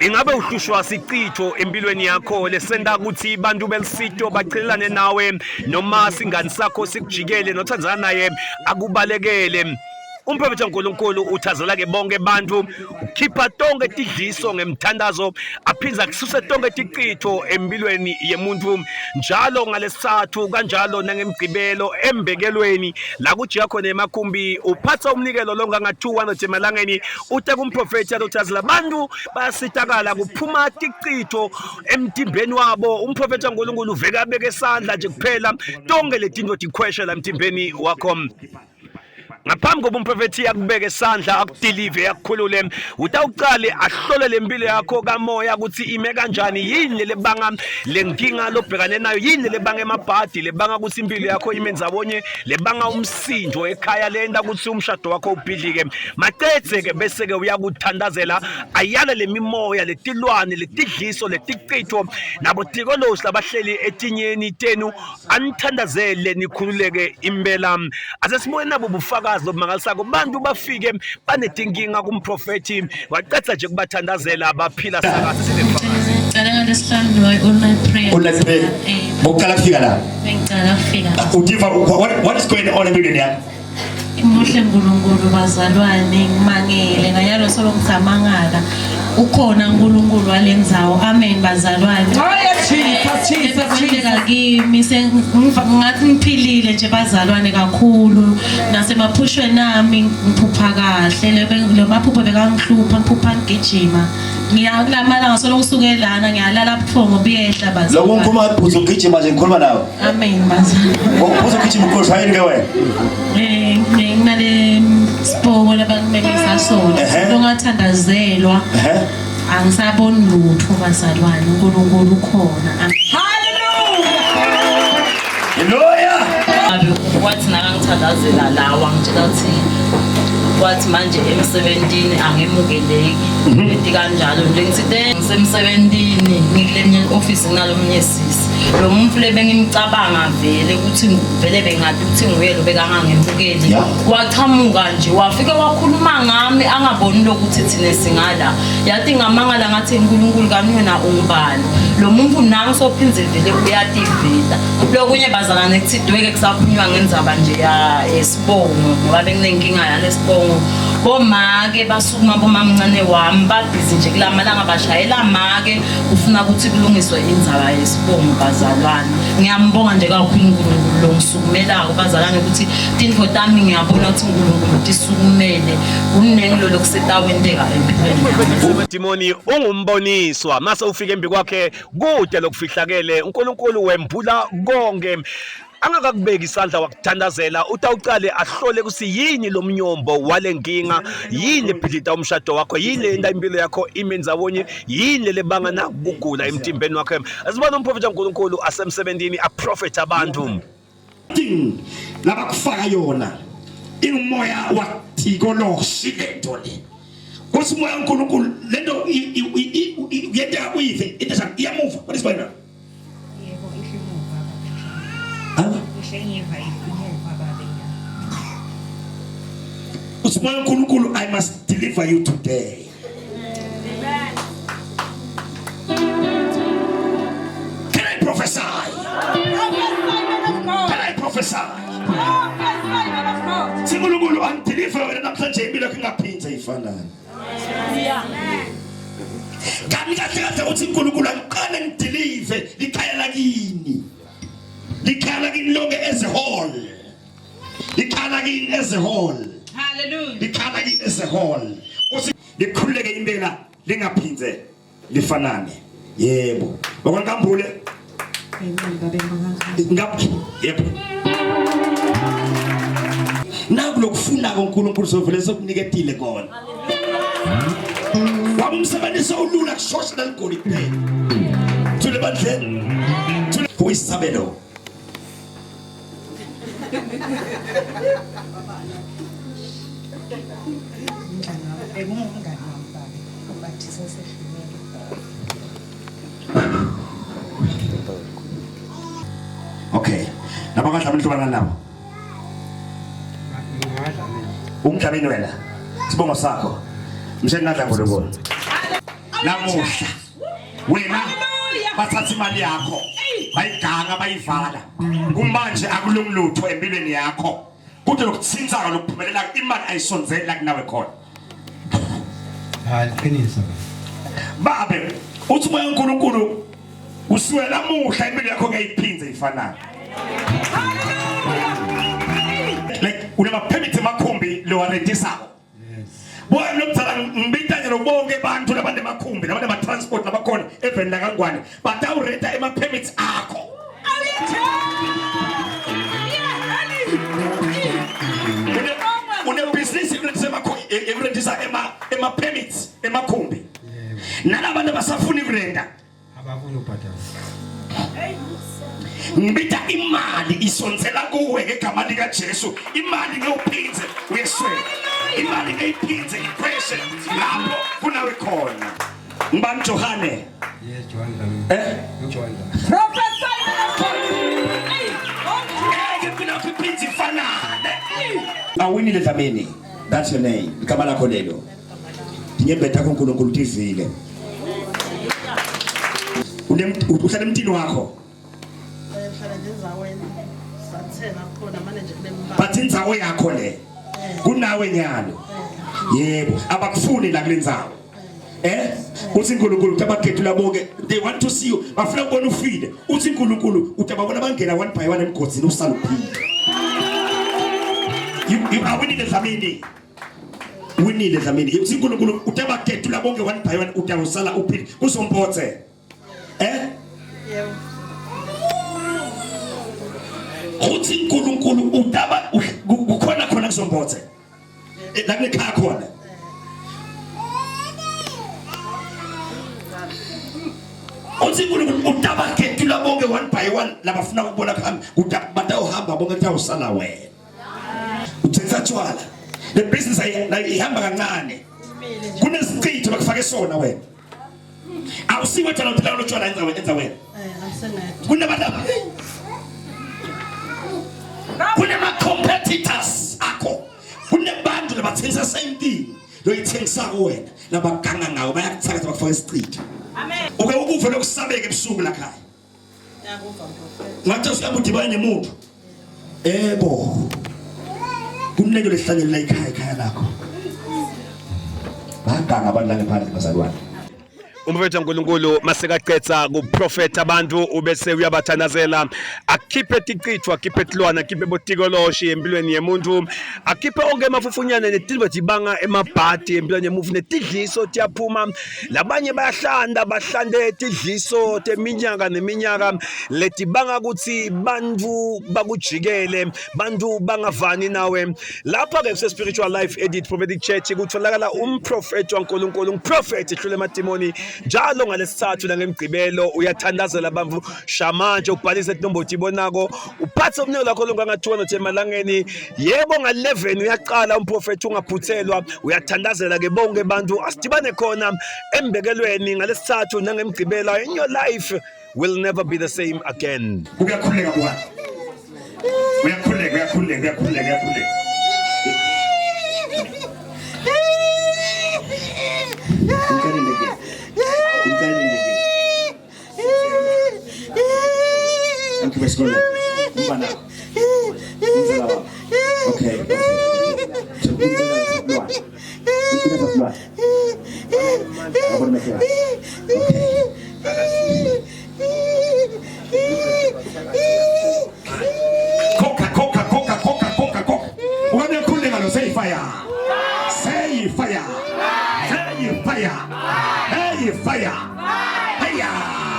Ingabe uhlushwa sicitho empilweni yakho lesenda ukuthi bantu belisito bachelelane nawe noma singani sakho sikujikele nothandzana naye akubalekele. Umphrofethi kaNkulunkulu uthazela ke bonke abantu ukhipha tonke tidliso ngemthandazo aphinza kususe tonke ticitho empilweni yemuntu njalo ngalesithathu kanjalo nangemgcibelo embekelweni la kujika khona emakhumbi uphatha umnikelo longa 200 emalangeni uta kumprofethi uthazela abantu bayasitakala kuphuma ticitho emtimbeni wabo. Umphrofethi kaNkulunkulu uveka beke isandla nje kuphela tonke letinto tikhweshela emtimbeni wakho. Ngaphambi koba umprofethi yakubeka isandla akudelive yakukhulule utawuqale ahlole lempilo yakho kamoya ukuthi ime kanjani, yini lebanga lenkinga lobhekane nayo, yini lebanga emabhadi lebanga ukuthi impilo yakho ime ndzawonye, lebanga umsindo ekhaya lenda ukuthi umshado wakho ubhidlike. Macetse ke bese ke uyakuthandazela ayale lemimoya letilwane letidliso leticitho nabo tikolosi labahleli etinyeni tenu anithandazele nikhululeke impela. Asesibone nabo bufaka lobumangalisako bantu bafike banetinkinga kumprofethi waqetha nje kubathandazela baphila sakase sinefakazi. Ngicela ngalesihlanu online prayer. Online prayer. Bokala kufika la. Ngicela kufika. Udiva what is going on empilweni yakho? Muhle uNkulunkulu bazalwane ngimangele ngayalo solo ngisamangala ukhona uNkulunkulu walendzawo. Amen bazalwane. Kimi ngathi ngiphilile nje bazalwane kakhulu nasemaphushweni nami ngiphupha kahle lo maphupho bekangihlupha ngiphupha ngigijima ngiyakulamala ngasolo kusukelana ngiyalala buthongo buyehla bazalwane. Lokho ngikhuluma uphuza ukugijima nje ngikhuluma nawe. Amen bazalwane. Uphuza ukugijima ukhohlwa yini ke wena? Nginale sibongo labangimelisa sona longathandazelwa angisaboni lutho bazalwane uNkulunkulu ukhona. Haleluya. Wathi nakangithandazela lawa ngitshela ukuthi wathi manje emsebentini angemukeleki ethi kanjalo nje ngithi ngisemsebentini ngikulenye office ngalomnye sisi lo muntu lebengimcabanga vele ukuthi vele bengathi ukuthi nguye lo bekangangemukeli waqhamuka nje wafika wakhuluma ngami angaboni lokuthi thina singala yathi ngamangala ngathi uNkulunkulu kanina ungubani lo muntu nami sophinze vele uyativela lokunye bazalane kuthi dweke kusaphunywa ngendzaba nje ya esibongo ngoba benginenkinga yalesibongo bomake basukuma bomamncane wami babhizi nje kulamalanga bashayela make ufuna ukuthi kulungiswe indzaba yesibongo bazalwane. Ngiyambonga nje kakhulu uNkulunkulu lo ngisukumelako bazalwane ukuthi tintfo tami ngiyabona ukuthi uNkulunkulu tisukumele kunengilo lokusetawenteka empilweni. Timoni ungumboniswa mase ufike embi kwakhe kude lokufihlakele uNkulunkulu wembula konke angakakubeka isandla wakuthandazela utawuqale ahlole ukuthi yini lo mnyombo walenkinga, yini ephilita umshado wakho, yini enda impilo yakho imenzawonye, yini lebanga nakugula emtimbeni wakho. Asibona umprofethi kaNkulunkulu asemsebentini aprofet abantu laba kufaka yona ingumoya wathikolosi lento le kuthi moya kaNkulunkulu lento yenta uyive into iyamuva. What is going on? I must deliver you today. Amen. Can I prophesy? Can I prophesy? Singulungulu andiliva wena namhlanje impilo kungaphinza ifanana. Kami kahle uthi uNkulunkulu aqale ngidelive likhaya lakini. Likhaya lakini lonke as a whole. Likhaya lakini as a whole. Hallelujah. Likhaya lakini as a whole. Uthi likhuleke impela lingaphinze lifanane. Yebo. Bakwankambule. Yebo. Nakulokufuna koNkulunkulu sovele sokuniketile kona. Wamsebenzisa ulula kushosha ligoli kuphela. Thule bandle. Who is Sabelo? Okay. Napakadlamini hlobana nabo. Ungidlamini wena. Sibongo sakho. Mshengadla ngolobona. Lamuhla wena bathatha imali yakho bayiganga bayivala kumanje akulungilutho empilweni yakho kude lokuthinta lokuphumelela imali ayisonzeli la kunawe khona. Hayi qinisa babe uthi moya uNkulunkulu usuke lamuhla impilo yakho ngayiphinze ifanayo. Like unama permit emakhumbi lo waredisako. Boy nomzala ngibitanye lokubonke abantu labantu emakhumbi labantu ema transport labakhona even la kangwane but awurenta ema permits akho. Une business ekurendisa ema permits emakhumbi. Nalabantu basafuna ukurenda abafuna ubhadala. Ngibita imali isonzela kuwe ngegama lika Jesu. Imali ngiyophinze uyeswela. Imali ngiyiphinze ipressure lapho kunawe khona. Ngibani Johane? Yes, Johane. Johane. Prophesy. Ngifuna ukuphinza ifanane. Awinile Dlamini. That's your name. Igama lakho lelo. Ngiyembetha kuNkulunkulu tivile. Uhlala emntini wakho. But indzawo yakho le kunawe nyalo yebo abakufuni la kulendzawo uthi uNkulunkulu utabakhetula bonke they want to see you bafuna ukubona ufile uthi uNkulunkulu utababona bangena one by one emgodini usala uphila you are winning the Dlamini winning the Dlamini uthi uNkulunkulu utabakhetula bonke one by one utawusala uphila kusompothe yebo uthi uNkulunkulu utaba kukhona khona kuzombothe la kunekhaya khona uthi uNkulunkulu utaba khetula bonke one by one labafuna ukubona khamba batawuhamba bonke tawusala wena uthetha tshwala the business ihamba kancane kunesichitho bakufake sona wena awusiwe thana uthela utshwala enza wena Amsengathi. kunabantu kunama competitors akho kunabantu labathengisa same thing loyithengisa wena labaganga ngawo bayakuthakatha bakufaka isicitho. Amen. Uke ukuve lokusabeka ebusuku la khaya. Yakuva mfowethu. Ngathi usiyabudibana nemuntu. Ebo. Kumneke lehlanyela la ekhaya lakho. Baganga abantu la ngaphandle bazalwane. Umfowethu kaNkulunkulu masekaqetha kuprofeta abantu ubese uyabathanazela akhiphe tiqithwa akhiphe tilwana akhiphe botikoloshi empilweni yemuntu akhiphe onke emafufunyane netilwe dibanga emabhati empilweni yemuntu netidliso tiyaphuma labanye bahlande tidliso teminyaka neminyaka letibanga ukuthi bantu bakujikele bantu bangavani nawe lapha ke kuse spiritual life edit prophetic church kutholakala umprofeti waNkulunkulu umprofeti ehlule emadimoni njalo ngalesithathu la ngemgcibelo uyathandazela abantu shamanje ubhalise inombothi ibonako uphathe umnike lakho longa 200 emalangeni yebo nga11 uyaqala umprofeti ungaphuthelwa uyathandazela ke bonke abantu asidibane khona embekelweni ngalesithathu nangemgcibelo in your life will never be the same again. Uyakhuleka bwana. Uyakhuleka. Okay. Coca. When you say fire. Say fire. Say fire. Hey fire. Fire.